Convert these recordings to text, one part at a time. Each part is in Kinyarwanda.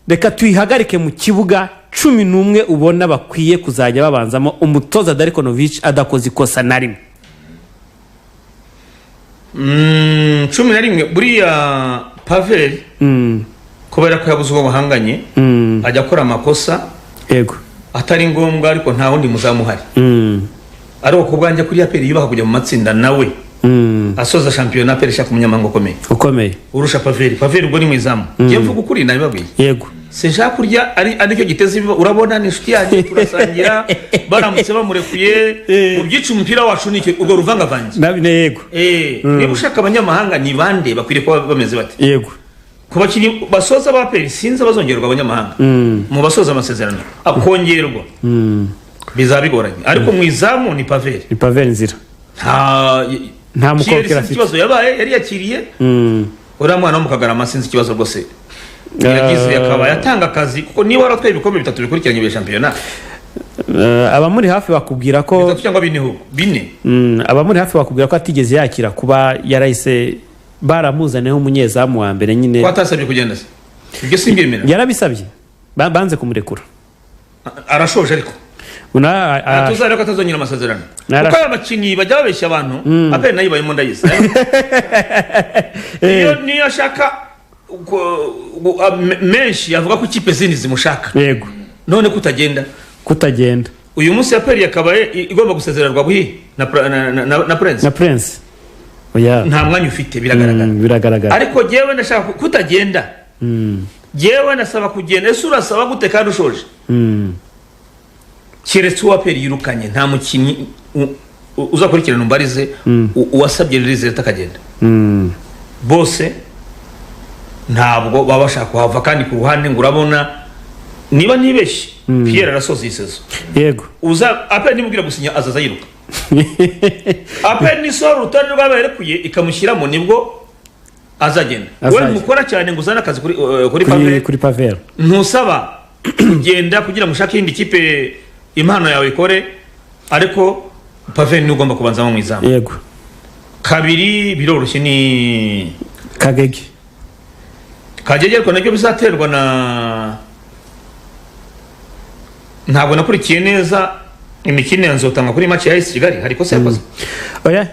reka tuyihagarike mu kibuga 11 ubona bakwiye kuzajya babanzamo umutoza Darikonovic adakoze ikosa na rimwe. 11 buriya Pavel kubera ko yabuze uwo bahanganye ajya akora amakosa yego atari ngombwa ariko nta wundi muzamuhari ariko kubwanje kuri APR yubaha kujya mu matsinda nawe asoza championnat APR shaka umunyamanga ukomeye urusha Pavel ubwo ni mwizamu je mvuga ukuri nabi babwiye yego sinshaka kurya ari cyo giteze urabona ni inshuti yanjye turasangira baramutse bamurekuye mu byica umupira wacu nike ubwo ruvanga vanje nabi yego niba ushaka abanyamahanga ni bande bakwiriye kuba bameze bate yego kuba kiri basoza ba APR sinza bazongerwa abanyamahanga mu basoza amasezerano akongerwa bizabigoranye ariko mwizamu ni Pavel nzira nta mukokera ikibazo yabaye yari yakiriye ura mwana wo mukagara sinzi ikibazo rwose yagize akaba yatanga akazi kuko niba waratwaye ibikombe 3 bikurikiranye bya championnat abamuri hafi bakubwira ko cyangwa bine abamuri hafi bakubwira ko atigeze yakira kuba yarahise baramuzaniyeho umunyezamu wa mbere nyine kwatasabye kugenda se ibyo simbemera yarabisabye banze kumurekura arashoje ariko tuzare ko atazongera amasezerano kuko aya makinyi bajya babeshya abantu APR nayo bayimo ndayise niyo ashaka menshi yavuga ko ikipe zindi zimushaka yego none kutagenda uyu munsi APR yakabaye igomba gusezererwa buhi na Prince oya nta mwanya ufite biragaragara ariko jewe ndashaka kutagenda jewe nasaba kugenda ese urasaba gute kandi ushoje kiretse APR yirukanye nta mukinyi uzakurikirana umbarize uwasabye release takagenda bose ntabwo baba bashaka kuhava kandi ku ruhande ngo urabona niba nibeshi Pierre arasoza isezo yego uza APR nimubwira gusinya azaza yiruka APR ni soro rutari rwaberekuye ikamushyiramo nibwo azagenda we mukora cyane ngo uzana akazi kuri Pavel ntusaba kugenda kugira mushake indi kipe impano yawe ikore ariko Pavel ni ugomba kubanza mu izamu yego kabiri biroroshye ni Kagege ariko nabyo bizaterwa ntabwo nakurikiye neza imikino yanzotanga kuri match ya AS Kigali hari kosa yakoze oya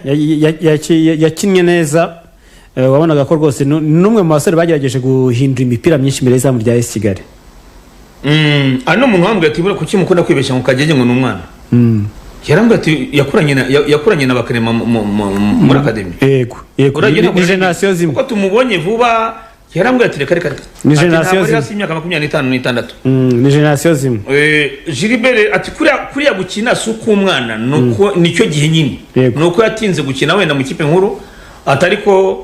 yakinnye neza wabonaga ko rwose numwe mu basore bagerageje guhindura imipira myinshi mbere y'izamu rya AS Kigali ano muntu wambwiye ati bura kuki mukunda kwibeshya mu Kagege ngo n'umwana yarambwiye ati yakuranye na bakrema muri academy yego ni generation zimwe ko tumubonye vuba yarambwiye ati reka ni generation zimwe hasi imyaka 25 ni generation zimwe Gilbert ati kuriya gukina suko umwana nuko nicyo gihe nyine nuko yatinze gukina wenda mu kipe nkuru atariko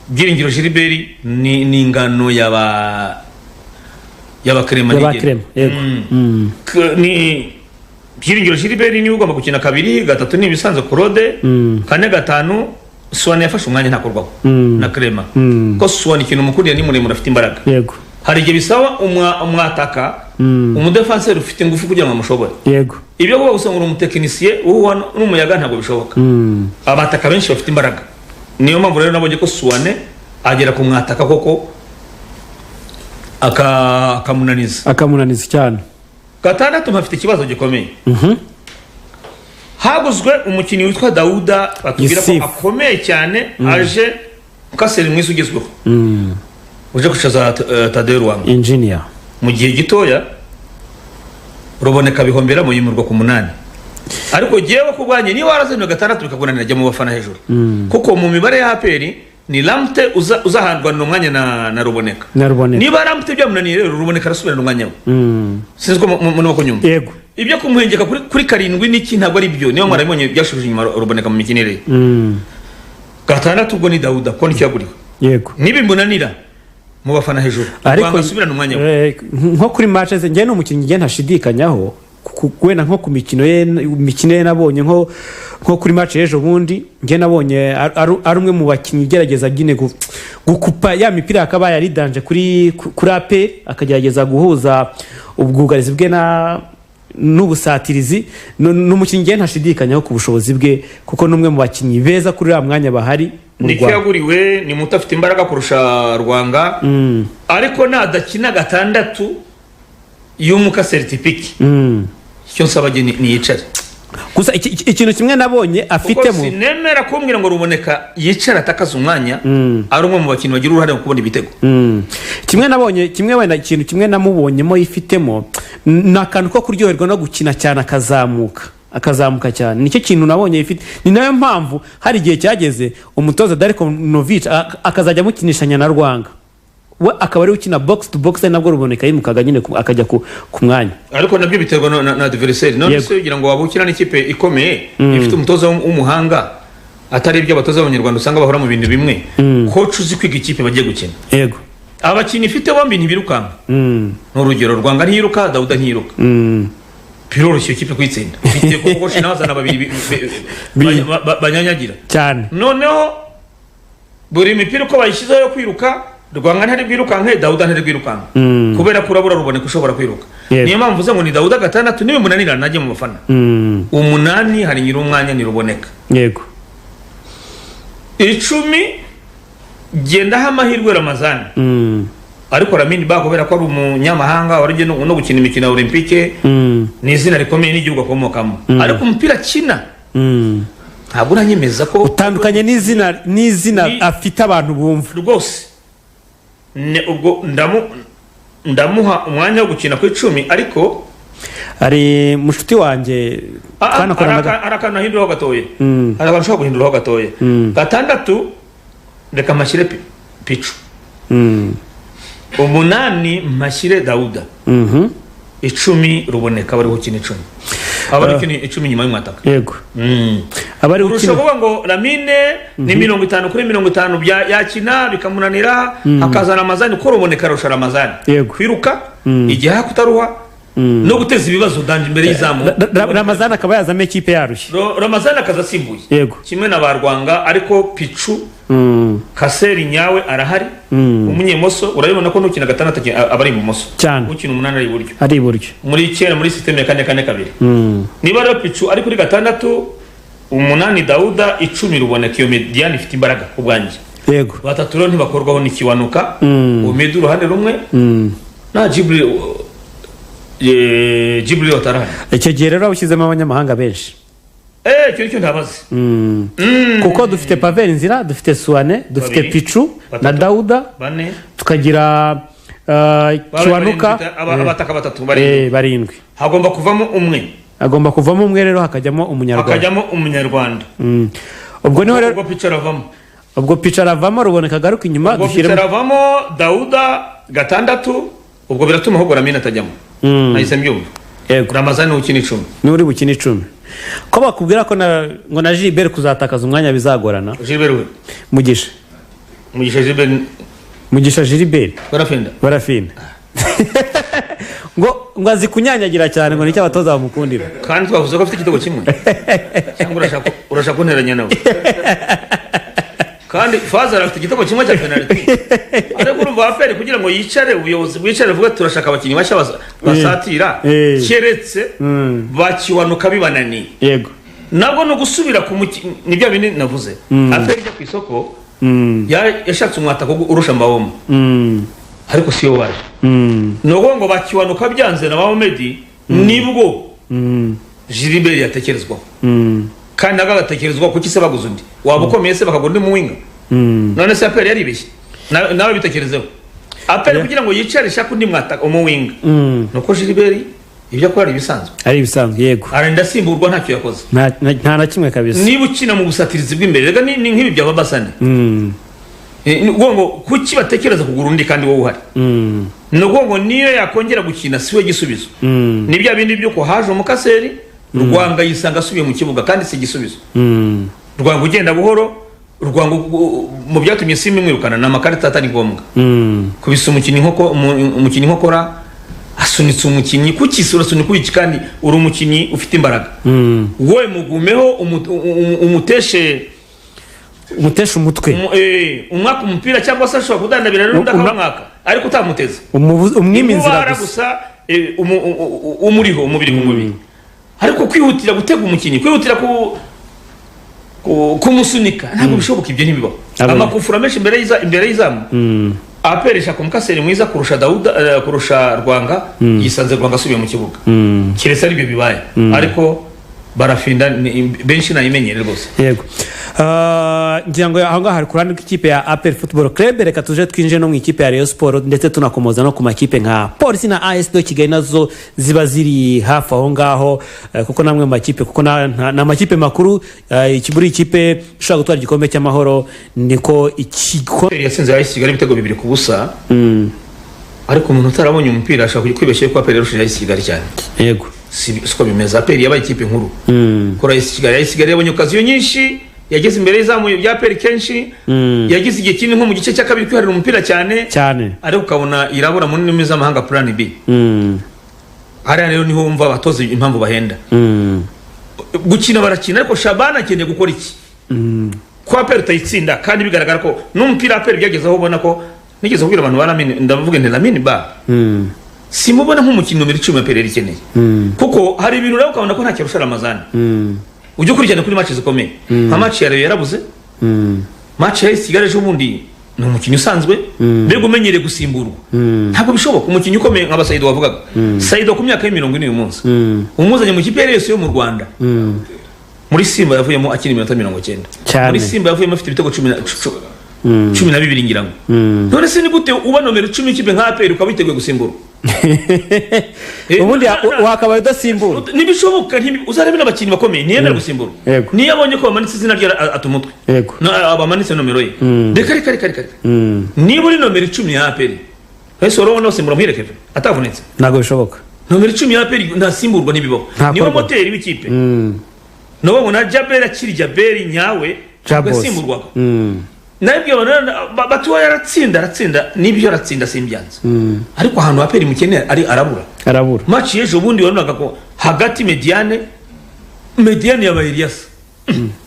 Byiringiro Gilbert ni ingano y'abakrema yego ni Byiringiro Gilbert ni ugomba gukina kabiri gatatu ni bisanzwe Claude kane gatanu Suwane yafashe umwanya ntakorwaho na Krema ko Suwane ikintu mukuriye ni muremure afite imbaraga yego hari igihe bisaba umwataka umudefenseur ufite ingufu kugira ngo amushobore yego ibyo kuba gusanga umutekinisiye uwo n'umuyaga ntabwo bishoboka abataka benshi bafite imbaraga niyo mpamvu rero nabonye ko Suwane agera ku mwataka koko akamunaniza cyane gatandatu mpafite ikibazo gikomeye haguzwe umukinnyi witwa Dauda batubwira ko akomeye cyane aje mukaseri mwiza ugezweho uje kushaza Tadeo Rwanga engineer mu gihe gitoya ruboneka bihombera mu yimurwa ku 8 ariko jewe kubanye ni warazeno gatandatu bikagunanira ajya mu bafana hejuru kuko mu mibare ya APR ni Lamte uzahandwa no mwanya na Ruboneka niba Lamte byamunaniye rero Ruboneka rasubira no mwanya we sinzwe mu bakunyumva yego ibyo kumuhengeka kuri karindwi niki ntabwo ari byo niyo mwarabonye byashubije inyuma Ruboneka mu mikinire gatandatu ubwo ni Dauda ko nicyaguriwe yego nibimunanira mu bafana hejuru ariko asubira no mwanya we nko kuri matches ngiye no mukinnyi ngiye ntashidikanyaho kwena nko ku mikino ye nabonye nko kuri match ejo bundi ngiye nabonye ari umwe mu bakinnyi gerageza gine gukupa ya mipira akaba yari danje kuri AP akagerageza guhuza ubwugarizi bwe n'ubusatirizi n'umukinnyi ngiye ntashidikanyaho ku bushobozi bwe kuko numwe mu bakinnyi beza kuri ya mwanya bahari nicyo yaguriwe ni muto afite imbaraga kurusha Rwanga ariko nadakina gatandatu y'umukaseri tipiki icyo nsaba ni yicare gusa ikintu kimwe nabonye afitemo sinemera kumbwira ngo Ruboneka yicara atakaza umwanya ari umwe mu bakinnyi bagira uruhare mu kubona ibitego kimwe nabonye wenda ikintu kimwe namubonyemo yifitemo ni akantu ko kuryoherwa no gukina cyane akazamuka cyane nicyo kintu nabonye yifite ni nayo mpamvu hari igihe cyageze umutoza Darko Novic akazajya amukinishanya na Rwanga we akaba ari ukina box to box nabwo Ruboneka yimukaga nyine akajya ku mwanya ariko nabyo biterwa na adversaire none se ugira ngo wabukira n'ikipe ikomeye ifite umutoza w'umuhanga atari ibyo abatoza b'Abanyarwanda usanga bahora mu bintu bimwe coach uzi kwiga ikipe bagiye gukina yego abakinnyi ifite bombi ntibirukanga n'urugero Rwanga ntiyiruka Dauda ntiyiruka biroroshye ikipe kuyitsinda ifite kuko shinazana babiri banyanyagira cyane noneho buri mipira uko bayishyizeho yo kwiruka Rwanga ntari bwirukanke Dauda ntari bwirukanke kubera kurabura Ruboneka ushobora kwiruka niyo mpamvu uze ngo ni Dauda gatandatu niwe munanira najye mu bafana umunani hari nyiri umwanya ni Ruboneka yego 10 gendaho amahirwe Ramazani ariko Lamine Ba kubera ko ari umunyamahanga warije no gukina imikino ya Olympique ni izina rikomeye n'igihugu akomokamo ariko umupira kina ntabwo uranyemeza ko utandukanye n'izina afite abantu bumva rwose ubwo ndamuha umwanya wo gukina ku 10 ariko ari mushuti wanjye arakana hinduraho gatoye arabashaka guhinduraho gatoye gatandatu reka mashyire Pichu umunani mashyire Dauda 10 Ruboneka bari gukina 10 abari gukina 10 nyuma y'umwataka yego abari gukina urushaho ngo Lamine ni 50 kuri 50 yakina bikamunanira akazana Ramazani ko Ruboneka arusha Ramazani kwiruka igihe hakutaruha no guteza ibibazo danje imbere y'izamu Ramazani akaba yazame ikipe yarushye Ramazani akazasimbuye yego kimwe na Barwanga ariko Pichu Kaseri nyawe arahari umunyemoso urabibona ko nukina gatandatu abari mu moso ukina umunani ari iburyo muri cyera muri system ya 4-4-2 niba rero Pichu ari kuri gatandatu umunani Dauda 10 Ruboneka iyo mediane ifite imbaraga kubwanje yego batatu rero ntibakorwaho n'ikiwanuka umedu ruhande rumwe na Jibril Otarahari icyo gihe rero abushyizemo abanyamahanga benshi cyo ntabazi kuko dufite Pavel Nzira dufite Suane dufite Pichu na Dauda tukagira Kiwanuka abataka batatu barindwi hagomba kuvamo umwe rero hakajyamo umunyarwanda ubwo niho rero ubwo Pichu aravamo Ruboneka agaruka inyuma dushyiramo Dauda gatandatu ubwo biratuma ahubwo Lamine atajyamo nahise mbyumva yego Ramazani ukina 10 ni uri bukina 10 ko bakubwira ko ngo na Gilbert kuzatakaza umwanya bizagorana Gilbert Mugisha Gilbert barafenda ngo azi kunyanyagira cyane ngo nicyo abatoza bamukundira kandi twavuze ko afite igitego kimwe cyangwa urashaka kunteranya nawe kandi Fazal afite igitego kimwe cya penalty ariko urumva aperi kugira ngo yicare ubuyobozi bwicare vuga turashaka abakinnyi bashya basatira keretse bakiwanuka bibanani yego nabwo no gusubira ku nibyo bindi navuze aperi cyo kwisoko yashatse umwata ko urusha Mbawoma ariko siyo waje no ngo bakiwanuka byanze na Mohamed nibwo Gilbert yatekerezwa kandi agatekerezwa kuki se baguze undi waba ukomeye se bakagura undi muwinga none se aperi yaribeshye nawe bitekerezeho aperi kugira ngo yicare shaka undi mwata umuwinga nuko Gilbert ibyo akora ari ibisanzwe yego arenda simburwa ntacyo yakoze nta na kimwe kabisa niba ukina mu busatirizi bw'imbere rega ni nk'ibi bya Babasane ngo kuki batekereza kugura undi kandi wowe uhari ngo niyo yakongera gukina siwe gisubizo ni bya bindi byo ko haje umukaseri Rwanga yisanga asubiye mu kibuga kandi si igisubizo Rwanga ugenda buhoro Rwanga mu byatumye Simba imwirukana na makarita atari ngombwa kubisa umukinnyi nkokora asunitse umukinnyi kuki surasunika iki kandi uri umukinnyi ufite imbaraga wowe mugumeho umuteshe umutwe umwaka umupira cyangwa se ashobora kudandabira n'undi akamwaka ariko utamuteze umwima inzira gusa umuriho umubiri ku mubiri ariko kwihutira gutega umukinnyi kwihutira kumusunika ntabwo bishoboka ibyo ntibibaho amakufura menshi imbere y'izamu APR ishaka umukaseri mwiza kurusha Dauda kurusha Rwanga yisanze Rwanga asubiye mu kibuga kiretse ari byo bibaye ariko barafinda benshi nayimenyere rwose. Yego ngira ngo aho ngaho hari kurana ikipe ya APR Football Club, reka tuje twinje no mu ikipe ya Rayon Sport ndetse tunakomoza no ku makipe nka Police na AS do Kigali nazo ziba ziri hafi aho ngaho kuko namwe mu makipe kuko na makipe makuru ikiburi ikipe ishaka gutwara igikombe cy'amahoro niko ikikombe yasinze AS Kigali ibitego 2-0 ariko umuntu utarabonye umupira ashaka kwibeshye ko APR yarushije AS Kigali cyane. Yego siko bimeze. APR yabaye ikipe nkuru kora AS Kigali yabonye okaziyo nyinshi, yageze imbere y'izamu ya APR kenshi, yagize igihe kinini nko mu gice cya kabiri kwiharira umupira cyane ariko ukabona irabura mu ndimi z'amahanga plan B. Hariya rero niho wumva abatoza impamvu bahenda gukina barakina ariko Shabana akeneye gukora iki ko APR utayitsinda kandi bigaragara ko n'umupira APR byagezeho ubona ko nigeze kubwira abantu baramini ndavuga nti Lamine Ba simubona nk'umukino numero 10 APR ikeneye kuko hari ibintu rero ukabona ko nta kirusha Ramazani ujye kurikirana kuri match zikomeye nka match ya Rayon yarabuze match ya Kigali ejo bundi ni umukino usanzwe mbega umenyere gusimburwa ntabwo bishoboka. umukino ukomeye nka Saido wavugaga Saido ku myaka y'40 uyu munsi umuzanye mu kipe yose yo mu Rwanda muri Simba yavuyemo akina iminota 90 muri Simba yavuyemo afite ibitego 12 ngira ngo none se ni gute uba nomero 10 ikipe nka APR ukabiteguye gusimbura ubundi wakabaye udasimbura nibishoboka uzarebe n'abakinnyi bakomeye ntiyemera gusimbura niyo abonye ko bamanitse izina rye atumutwe abamanitse nomero ye reka niba uri nomero 10 ya APR ese urabona usimbura muhirekeve atavunitse ntabwo bishoboka. nomero 10 ya APR ndasimburwa nibibaho niba moteri w'ikipe no babona Jabel akiri Jabel nyawe agasimburwa nabyo batuwa yaratsinda nibyo yaratsinda simbyanze ariko ahantu APR mukeneye ari arabura match yejo bundi wabonaga ko hagati Mediane ya Elias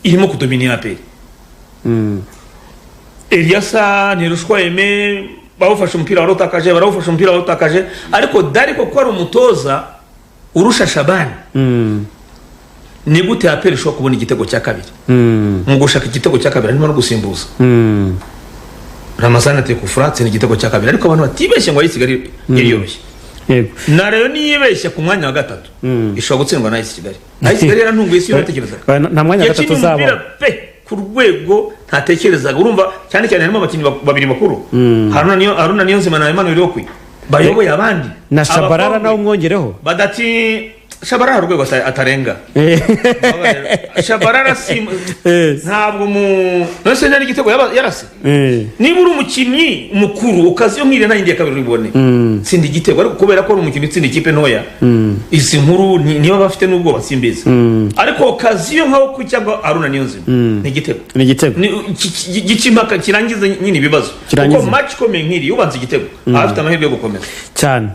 irimo kudomina APR Elias nirushwa Aime bawufasha umupira warotakaje ariko dariko ko ari umutoza urusha Shabani ni gute APR ishobora kubona igitego cya kabiri mu gushaka igitego cya kabiri arimo no gusimbuza Ramazani ate kufuratse ni igitego cya kabiri ariko abantu batibeshye ngo Kigali yiyoroshye. Yego na rero niyibeshye ku mwanya wa gatatu ishobora gutsindwa na Kigali. Kigali yarantunguye isi yotekereza nta mwanya wa gatatu zabo ku rwego ntatekerezaga urumva cyane harimo abakinnyi babiri bakuru Haruna Niyonzima na Emmanuel Okwi bayoboye abandi na Shabarara nawo mwongereho badati Shabarara rwego atarenga Shabarara ntabwo nose nari igitego yarase niba uri umukinnyi mukuru ukaziyo nkire na India kabiri ribone sindi igitego ariko kubera ko ari umukinnyi utsinda ikipe ntoya isi nkuru niba bafite n'ubwo basimbiza ariko ukaziyo nkaho ku cyangwa Haruna Niyonzima ni igitego gicimaka kirangiza nyine ibibazo kuko match komeye nkiri ubanza igitego afite amahirwe yo gukomeza cyane.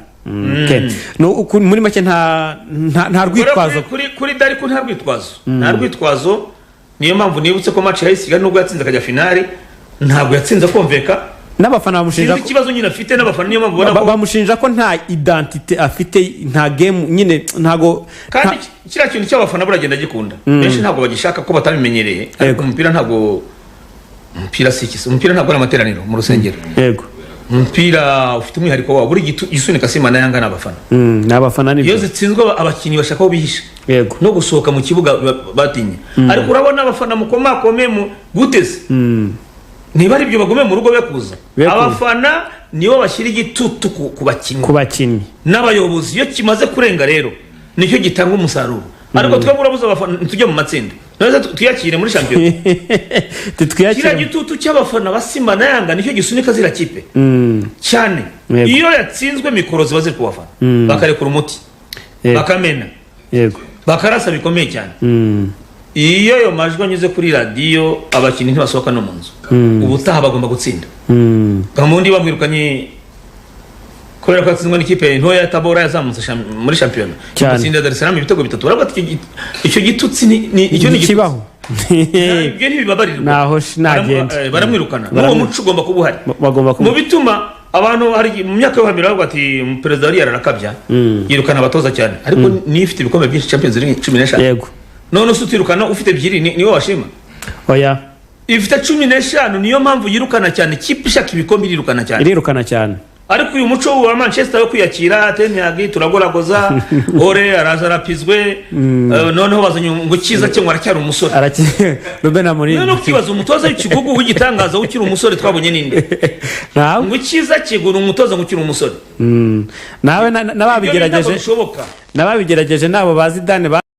muri make nta rwitwazo kuri Dariko nta rwitwazo niyo mpamvu nibutse ko match ya Kigali nubwo yatsinze akajya finale ntabwo yatsinze konveka n'abafana bamushinja ko ikibazo nyine afite n'abafana niyo mpamvu ubona ko bamushinja ko nta identite afite nta game nyine ntago kandi kiriya kintu cy'abafana buragenda gikunda benshi ntabwo bagishaka ko batabimenyereye ariko umupira ntabwo ntabwo ari amateraniro mu rusengero. Yego umupira ufite umwihariko wawo buri gisunika Simba na Yanga n'abafana n'abafana niyo zitsinzwe abakinnyi bashaka ko bihisha no gusohoka mu kibuga batinye ariko urabona abafana mukomakome mu guteze niba ari byo bagome mu rugo bekuza abafana nibo bashyira igitutu ku bakinnyi n'abayobozi iyo kimaze kurenga rero nicyo gitanga umusaruro ariko twebwe urabuza abafana tujye mu matsinda none tuyakire muri champion kira gitutu cy'abafana basimba na Yanga nicyo gisunika zira kipe cyane iyo yatsinzwe mikoro ziba ziri kubafana bakarekura umuti bakamena bakarasa bikomeye cyane iyo yo majwi anyuze kuri radio abakinnyi ntibasohoka no mu nzu ubutaha bagomba gutsinda bamundi bamwirukanye kubera ko atsinzwe n'ikipe ntoya Tabora yazamutse muri champion itsinda Dar es Salaam ibitego 3 urabwo icyo gitutsi ni icyo ni kibaho ibyo ntibibabarirwa naho nagenda baramwirukana n'uwo muco ugomba kuba uhari mu bituma abantu hari mu myaka yo hambere bavuga ati perezida wari yararakabya yirukana abatoza cyane ariko nifite ibikombe byinshi Champions League 15 yego none usutirukana ufite ebyiri niwe washima oya ifite 15 niyo mpamvu yirukana cyane, ikipe ishaka ibikombe irirukana cyane, irirukana cyane. ariko uyu muco wa Manchester yo kwiyakira Ten Hag turagoragoza ore araza arapizwe noneho bazanye ngo kiza cyo aracyari umusore Ruben Amorim no kibaza umutoza w'ikigugu w'igitangaza ukiri umusore twabonye ninde ngo kiza kigura umutoza ngo ukiri umusore nawe nababigerageje nabo bazi Zidane